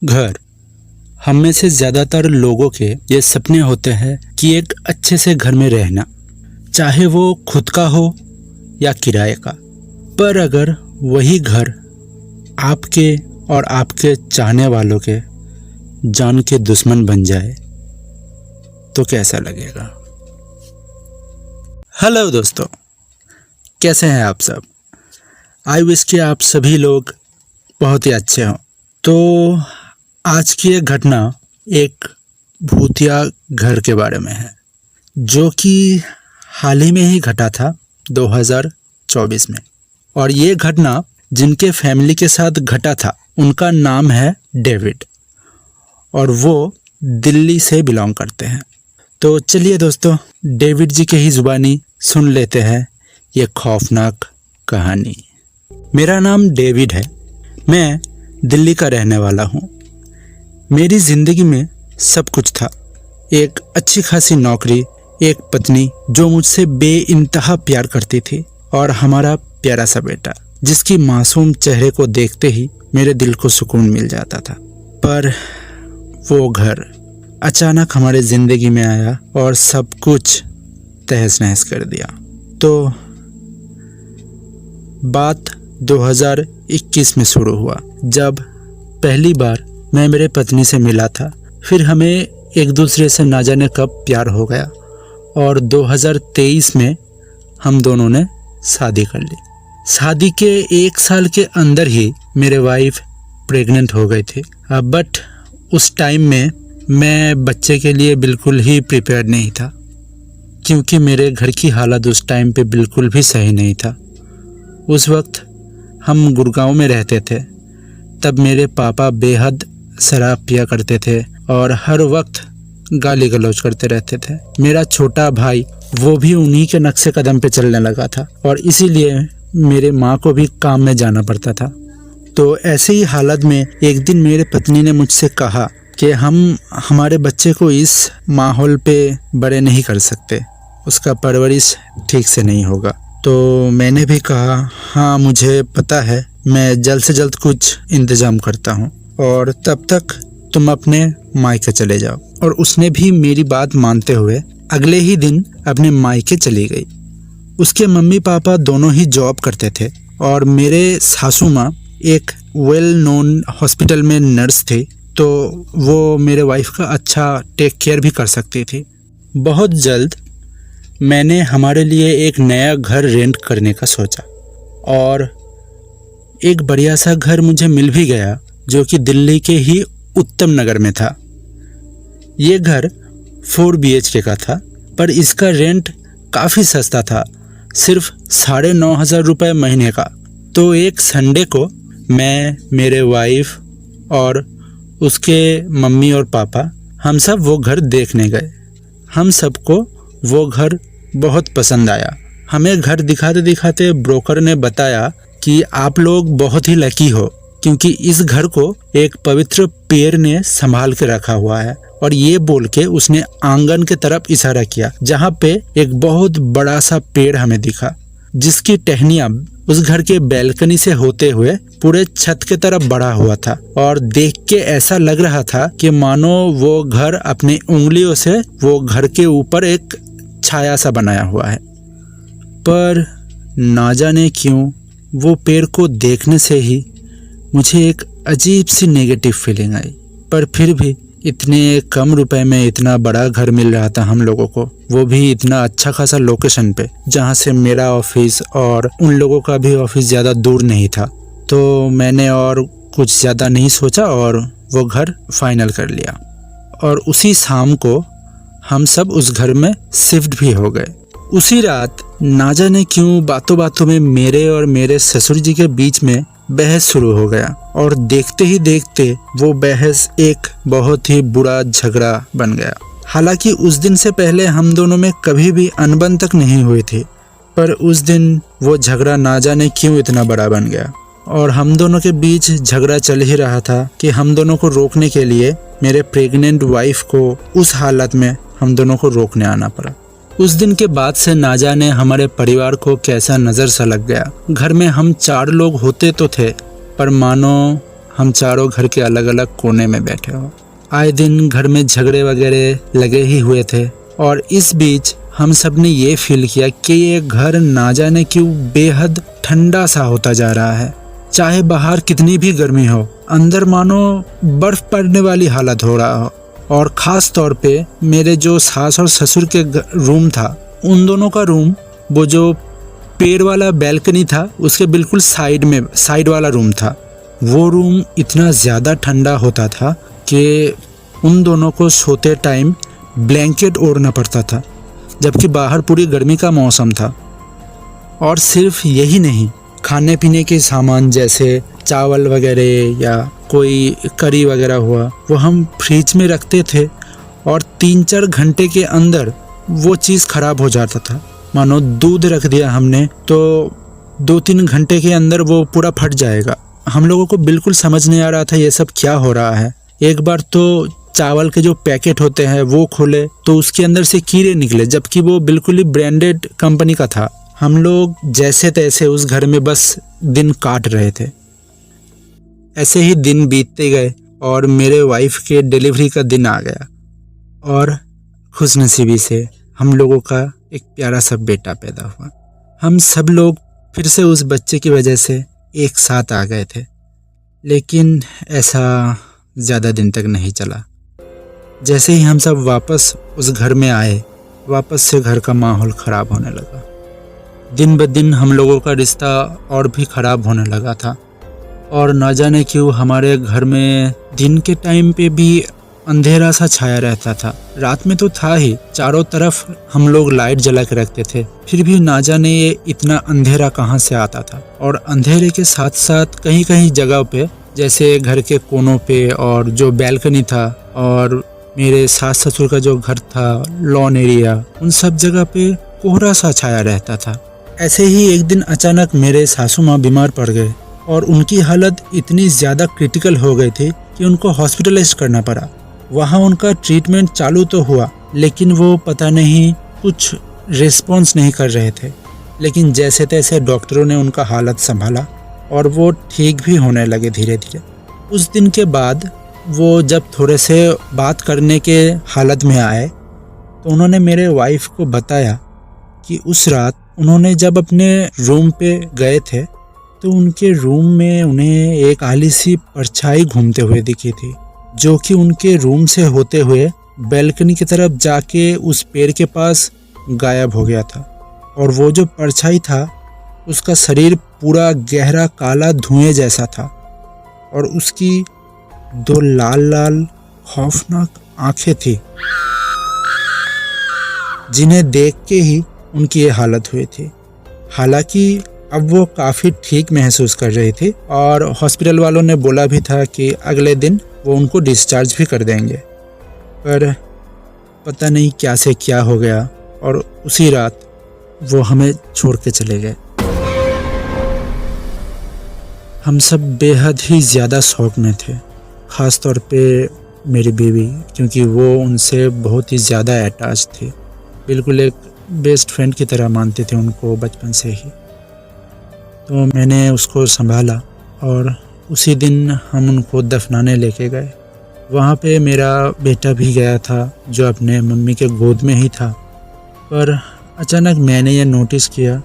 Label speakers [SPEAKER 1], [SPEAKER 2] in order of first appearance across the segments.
[SPEAKER 1] घर। हम में से ज़्यादातर लोगों के ये सपने होते हैं कि एक अच्छे से घर में रहना, चाहे वो खुद का हो या किराए का। पर अगर वही घर आपके और आपके चाहने वालों के जान के दुश्मन बन जाए तो कैसा लगेगा? हेलो दोस्तों, कैसे हैं आप सब? आई विश कि आप सभी लोग बहुत ही अच्छे हों। तो आज की एक घटना एक भूतिया घर के बारे में है, जो कि हाल ही में ही घटा था 2024 में। और ये घटना जिनके फैमिली के साथ घटा था उनका नाम है डेविड, और वो दिल्ली से बिलोंग करते हैं। तो चलिए दोस्तों, डेविड जी के ही ज़ुबानी सुन लेते हैं ये खौफनाक कहानी। मेरा नाम डेविड है, मैं दिल्ली का रहने वाला हूँ। मेरी ज़िंदगी में सब कुछ था, एक अच्छी खासी नौकरी, एक पत्नी जो मुझसे बेइंतहा प्यार करती थी, और हमारा प्यारा सा बेटा जिसकी मासूम चेहरे को देखते ही मेरे दिल को सुकून मिल जाता था। पर वो घर अचानक हमारे ज़िंदगी में आया और सब कुछ तहस नहस कर दिया। तो बात 2021 में शुरू हुआ, जब पहली बार मैं मेरे पत्नी से मिला था। फिर हमें एक दूसरे से ना जाने कब प्यार हो गया, और 2023 में हम दोनों ने शादी कर ली। शादी के 1 साल के अंदर ही मेरे वाइफ प्रेग्नेंट हो गई थी। बट उस टाइम में मैं बच्चे के लिए बिल्कुल ही प्रिपेयर्ड नहीं था, क्योंकि मेरे घर की हालत उस टाइम पे बिल्कुल भी सही नहीं था। उस वक्त हम गुड़गांव में रहते थे। तब मेरे पापा बेहद शराब पिया करते थे और हर वक्त गाली गलौज करते रहते थे। मेरा छोटा भाई वो भी उन्हीं के नक्शे कदम पे चलने लगा था, और इसीलिए मेरे माँ को भी काम में जाना पड़ता था। तो ऐसे ही हालत में एक दिन मेरे पत्नी ने मुझसे कहा कि हम हमारे बच्चे को इस माहौल पे बड़े नहीं कर सकते, उसका परवरिश ठीक से नहीं होगा। तो मैंने भी कहा, हाँ मुझे पता है, मैं जल्द से जल्द कुछ इंतज़ाम करता हूँ, और तब तक तुम अपने मायके चले जाओ। और उसने भी मेरी बात मानते हुए अगले ही दिन अपने मायके चली गई। उसके मम्मी पापा दोनों ही जॉब करते थे, और मेरे सासू माँ एक वेल नोन हॉस्पिटल में नर्स थी, तो वो मेरे वाइफ का अच्छा टेक केयर भी कर सकती थी। बहुत जल्द मैंने हमारे लिए एक नया घर रेंट करने का सोचा, और एक बढ़िया सा घर मुझे मिल भी गया, जो कि दिल्ली के ही उत्तम नगर में था। ये घर 4 BHK का था, पर इसका रेंट काफ़ी सस्ता था, सिर्फ 9,500 रुपये महीने का। तो एक संडे को मैं, मेरे वाइफ और उसके मम्मी और पापा, हम सब वो घर देखने गए। हम सबको वो घर बहुत पसंद आया। हमें घर दिखाते दिखाते ब्रोकर ने बताया कि आप लोग बहुत ही लकी हो, क्योंकि इस घर को एक पवित्र पेड़ ने संभाल के रखा हुआ है। और ये बोल के उसने आंगन के तरफ इशारा किया, जहाँ पे एक बहुत बड़ा सा पेड़ हमें दिखा, जिसकी टहनियाँ उस घर के बैल्कनी से होते हुए पूरे छत के तरफ बढ़ा हुआ था। और देख के ऐसा लग रहा था कि मानो वो घर अपनी उंगलियों से वो घर के ऊपर एक छाया सा बनाया हुआ है। पर ना जाने क्यों वो पेड़ को देखने से ही मुझे एक अजीब सी नेगेटिव फीलिंग आई। पर फिर भी इतने कम रुपए में इतना बड़ा घर मिल रहा था हम लोगों को, वो भी इतना अच्छा खासा लोकेशन पे, जहाँ से मेरा ऑफिस और उन लोगों का भी ऑफिस ज़्यादा दूर नहीं था। तो मैंने और कुछ ज़्यादा नहीं सोचा और वो घर फाइनल कर लिया। और उसी शाम को हम सब उस घर में शिफ्ट भी हो गए। उसी रात ना जाने क्यों बातों बातों में मेरे और मेरे ससुर जी के बीच में बहस शुरू हो गया, और देखते ही देखते वो बहस एक बहुत ही बुरा झगड़ा बन गया। हालांकि उस दिन से पहले हम दोनों में कभी भी अनबन तक नहीं हुई थी, पर उस दिन वो झगड़ा ना जाने क्यों इतना बड़ा बन गया। और हम दोनों के बीच झगड़ा चल ही रहा था कि हम दोनों को रोकने के लिए मेरे प्रेग्नेंट वाइफ को उस हालत में हम दोनों को रोकने आना पड़ा। उस दिन के बाद से ना जाने हमारे परिवार को कैसा नज़र सा लग गया। घर में हम 4 लोग होते तो थे, पर मानो हम चारों घर के अलग अलग कोने में बैठे हो। आए दिन घर में झगड़े वगैरह लगे ही हुए थे और इस बीच हम सब ने ये फील किया कि ये घर ना जाने क्यों बेहद ठंडा सा होता जा रहा है। चाहे बाहर कितनी भी गर्मी हो, अंदर मानो बर्फ पड़ने वाली हालत हो रहा हो। और ख़ास तौर पे मेरे जो सास और ससुर के रूम था, उन दोनों का रूम, वो जो पेड़ वाला बैल्कनी था उसके बिल्कुल साइड वाला रूम था, वो रूम इतना ज़्यादा ठंडा होता था कि उन दोनों को सोते टाइम ब्लैंकेट ओढ़ना पड़ता था, जबकि बाहर पूरी गर्मी का मौसम था। और सिर्फ यही नहीं, खाने पीने के सामान जैसे चावल वगैरह या कोई करी वगैरह हुआ, वो हम फ्रिज में रखते थे और 3-4 घंटे के अंदर वो चीज़ ख़राब हो जाता था। मानो दूध रख दिया हमने तो 2-3 घंटे के अंदर वो पूरा फट जाएगा। हम लोगों को बिल्कुल समझ नहीं आ रहा था ये सब क्या हो रहा है। एक बार तो चावल के जो पैकेट होते हैं वो खोले तो उसके अंदर से कीड़े निकले, जबकि वो बिल्कुल ही ब्रांडेड कंपनी का था। हम लोग जैसे तैसे उस घर में बस दिन काट रहे थे। ऐसे ही दिन बीतते गए और मेरे वाइफ के डिलीवरी का दिन आ गया और खुशनसीबी से हम लोगों का एक प्यारा सा बेटा पैदा हुआ। हम सब लोग फिर से उस बच्चे की वजह से एक साथ आ गए थे, लेकिन ऐसा ज़्यादा दिन तक नहीं चला। जैसे ही हम सब वापस उस घर में आए, वापस से घर का माहौल ख़राब होने लगा। दिन ब दिन हम लोगों का रिश्ता और भी ख़राब होने लगा था और ना जाने क्यों हमारे घर में दिन के टाइम पे भी अंधेरा सा छाया रहता था। रात में तो था ही, चारों तरफ हम लोग लाइट जला के रखते थे, फिर भी ना जाने ये इतना अंधेरा कहाँ से आता था। और अंधेरे के साथ साथ कहीं कहीं जगह पे, जैसे घर के कोनों पे और जो बैल्कनी था और मेरे सास ससुर का जो घर था, लॉन एरिया, उन सब जगह पे कोहरा सा छाया रहता था। ऐसे ही एक दिन अचानक मेरे सासू माँ बीमार पड़ गए और उनकी हालत इतनी ज़्यादा क्रिटिकल हो गई थी कि उनको हॉस्पिटलाइज करना पड़ा। वहाँ उनका ट्रीटमेंट चालू तो हुआ, लेकिन वो पता नहीं कुछ रिस्पॉन्स नहीं कर रहे थे। लेकिन जैसे तैसे डॉक्टरों ने उनका हालत संभाला और वो ठीक भी होने लगे धीरे धीरे। उस दिन के बाद वो जब थोड़े से बात करने के हालत में आए तो उन्होंने मेरे वाइफ को बताया कि उस रात उन्होंने जब अपने रूम पे गए थे तो उनके रूम में उन्हें एक काली सी परछाई घूमते हुए दिखी थी, जो कि उनके रूम से होते हुए बैल्कनी की तरफ जाके उस पेड़ के पास गायब हो गया था। और वो जो परछाई था उसका शरीर पूरा गहरा काला धुएं जैसा था और उसकी 2 लाल लाल खौफनाक आंखें थी, जिन्हें देख के ही उनकी ये हालत हुई थी। हालांकि अब वो काफ़ी ठीक महसूस कर रही थी और हॉस्पिटल वालों ने बोला भी था कि अगले दिन वो उनको डिस्चार्ज भी कर देंगे, पर पता नहीं क्या से क्या हो गया और उसी रात वो हमें छोड़ के चले गए। हम सब बेहद ही ज़्यादा शौक में थे, ख़ास तौर पे मेरी बीवी, क्योंकि वो उनसे बहुत ही ज़्यादा अटैच थी। बिल्कुल एक बेस्ट फ्रेंड की तरह मानते थे उनको बचपन से ही। तो मैंने उसको संभाला और उसी दिन हम उनको दफनाने लेके गए। वहाँ पे मेरा बेटा भी गया था जो अपने मम्मी के गोद में ही था, पर अचानक मैंने ये नोटिस किया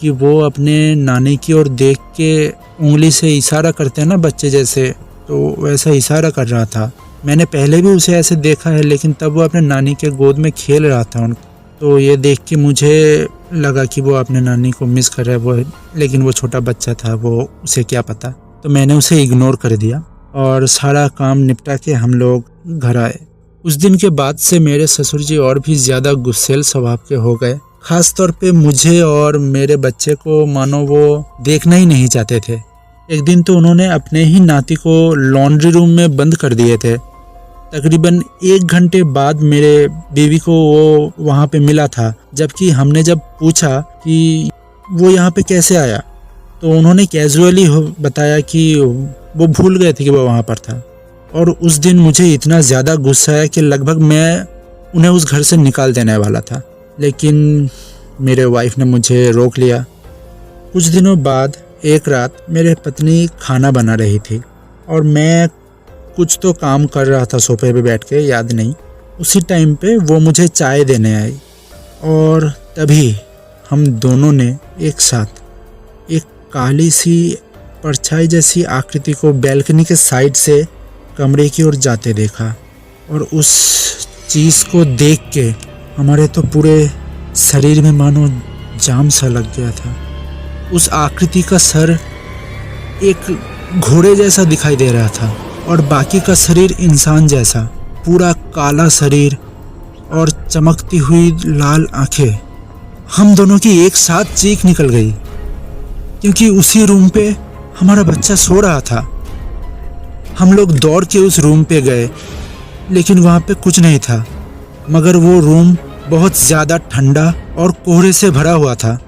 [SPEAKER 1] कि वो अपने नानी की ओर देख के उंगली से इशारा करते हैं ना बच्चे जैसे, तो वैसा इशारा कर रहा था। मैंने पहले भी उसे ऐसे देखा है, लेकिन तब वो अपने नानी के गोद में खेल रहा था उनको। तो ये देख के मुझे लगा कि वो अपने नानी को मिस कर रहा है वो, लेकिन वो छोटा बच्चा था, वो उसे क्या पता। तो मैंने उसे इग्नोर कर दिया और सारा काम निपटा के हम लोग घर आए। उस दिन के बाद से मेरे ससुर जी और भी ज़्यादा गुस्सैल स्वभाव के हो गए। ख़ास तौर पे मुझे और मेरे बच्चे को मानो वो देखना ही नहीं चाहते थे। एक दिन तो उन्होंने अपने ही नाती को लॉन्ड्री रूम में बंद कर दिए थे। तकरीबन 1 घंटे बाद मेरे बीवी को वो वहाँ पे मिला था, जबकि हमने जब पूछा कि वो यहाँ पे कैसे आया तो उन्होंने कैजुअली बताया कि वो भूल गए थे कि वो वहाँ पर था। और उस दिन मुझे इतना ज़्यादा गुस्सा आया कि लगभग मैं उन्हें उस घर से निकाल देने वाला था। लेकिन मेरे वाइफ ने मुझे रोक लिया। कुछ दिनों बाद एक रात मेरे पत्नी खाना बना रही थी और मैं कुछ तो काम कर रहा था सोफे पे बैठ के, याद नहीं। उसी टाइम पे वो मुझे चाय देने आई और तभी हम दोनों ने एक साथ एक काली सी परछाई जैसी आकृति को बैल्कनी के साइड से कमरे की ओर जाते देखा। और उस चीज़ को देख के हमारे तो पूरे शरीर में मानो जाम सा लग गया था। उस आकृति का सर एक घोड़े जैसा दिखाई दे रहा था और बाकी का शरीर इंसान जैसा, पूरा काला शरीर और चमकती हुई लाल आंखें। हम दोनों की एक साथ चीख निकल गई क्योंकि उसी रूम पे हमारा बच्चा सो रहा था। हम लोग दौड़ के उस रूम पे गए लेकिन वहाँ पे कुछ नहीं था, मगर वो रूम बहुत ज़्यादा ठंडा और कोहरे से भरा हुआ था।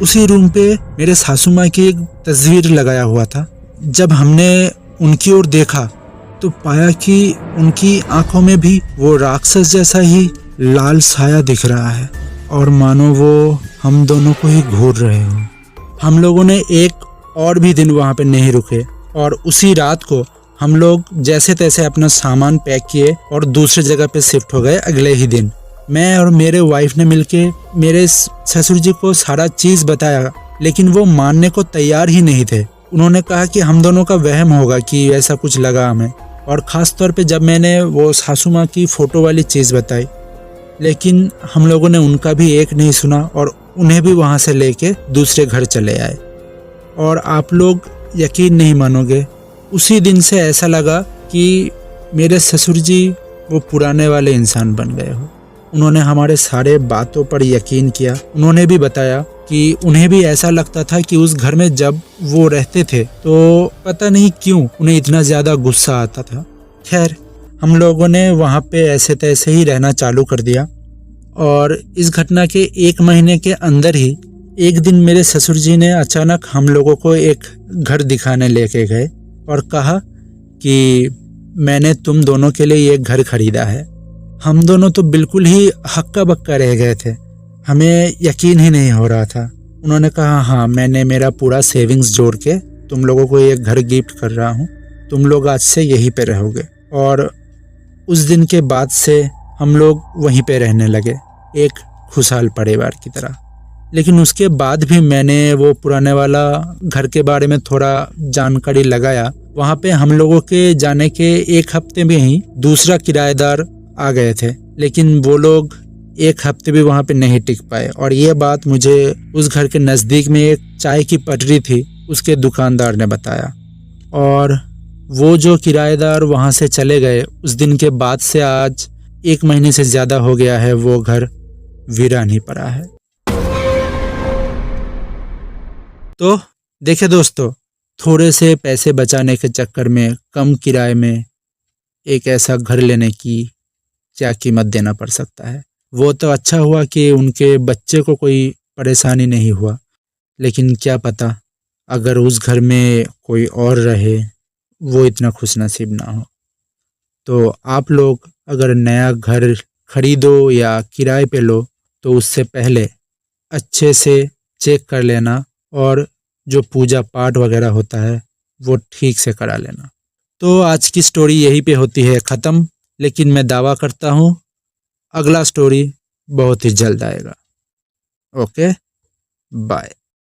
[SPEAKER 1] उसी रूम पे मेरे सासू माँ की एक तस्वीर लगाया हुआ था। जब हमने उनकी ओर देखा तो पाया कि उनकी आंखों में भी वो राक्षस जैसा ही लाल साया दिख रहा है और मानो वो हम दोनों को ही घूर रहे हो। हम लोगों ने एक और भी दिन वहाँ पे नहीं रुके और उसी रात को हम लोग जैसे तैसे अपना सामान पैक किए और दूसरे जगह पे शिफ्ट हो गए अगले ही दिन। मैं और मेरे वाइफ ने मिलके मेरे ससुर जी को सारा चीज़ बताया, लेकिन वो मानने को तैयार ही नहीं थे। उन्होंने कहा कि हम दोनों का वहम होगा कि ऐसा कुछ लगा हमें। और ख़ास तौर पे जब मैंने वो सासू माँ की फ़ोटो वाली चीज़ बताई, लेकिन हम लोगों ने उनका भी एक नहीं सुना और उन्हें भी वहाँ से लेके दूसरे घर चले आए। और आप लोग यकीन नहीं मानोगे, उसी दिन से ऐसा लगा कि मेरे ससुर जी वो पुराने वाले इंसान बन गए हो। उन्होंने हमारे सारे बातों पर यकीन किया। उन्होंने भी बताया कि उन्हें भी ऐसा लगता था कि उस घर में जब वो रहते थे तो पता नहीं क्यों उन्हें इतना ज़्यादा गुस्सा आता था। खैर, हम लोगों ने वहाँ पे ऐसे तैसे ही रहना चालू कर दिया और इस घटना के 1 महीने के अंदर ही एक दिन मेरे ससुर जी ने अचानक हम लोगों को एक घर दिखाने लेके गए और कहा कि मैंने तुम दोनों के लिए ये घर खरीदा है। हम दोनों तो बिल्कुल ही हक्का बक्का रह गए थे, हमें यकीन ही नहीं हो रहा था। उन्होंने कहा हाँ, मैंने मेरा पूरा सेविंग्स जोड़ के तुम लोगों को एक घर गिफ्ट कर रहा हूँ, तुम लोग आज से यहीं पे रहोगे। और उस दिन के बाद से हम लोग वहीं पे रहने लगे, एक खुशहाल परिवार की तरह। लेकिन उसके बाद भी मैंने वो पुराने वाला घर के बारे में थोड़ा जानकारी लगाया। वहाँ पे हम लोगों के जाने के 1 हफ्ते में ही दूसरा किराएदार आ गए थे, लेकिन वो लोग 1 हफ्ते भी वहाँ पे नहीं टिक पाए। और ये बात मुझे उस घर के नज़दीक में एक चाय की पटरी थी, उसके दुकानदार ने बताया। और वो जो किराएदार वहाँ से चले गए, उस दिन के बाद से आज 1 महीने से ज़्यादा हो गया है, वो घर वीरान ही पड़ा है। तो देखिए दोस्तों, थोड़े से पैसे बचाने के चक्कर में कम किराए में एक ऐसा घर लेने की क्या कीमत देना पड़ सकता है। वो तो अच्छा हुआ कि उनके बच्चे को कोई परेशानी नहीं हुआ, लेकिन क्या पता अगर उस घर में कोई और रहे, वो इतना खुशनसीब ना हो। तो आप लोग अगर नया घर खरीदो या किराए पे लो तो उससे पहले अच्छे से चेक कर लेना और जो पूजा पाठ वगैरह होता है वो ठीक से करा लेना। तो आज की स्टोरी यहीं पे होती है ख़त्म, लेकिन मैं दावा करता हूँ अगला स्टोरी बहुत ही जल्द आएगा। Okay, bye.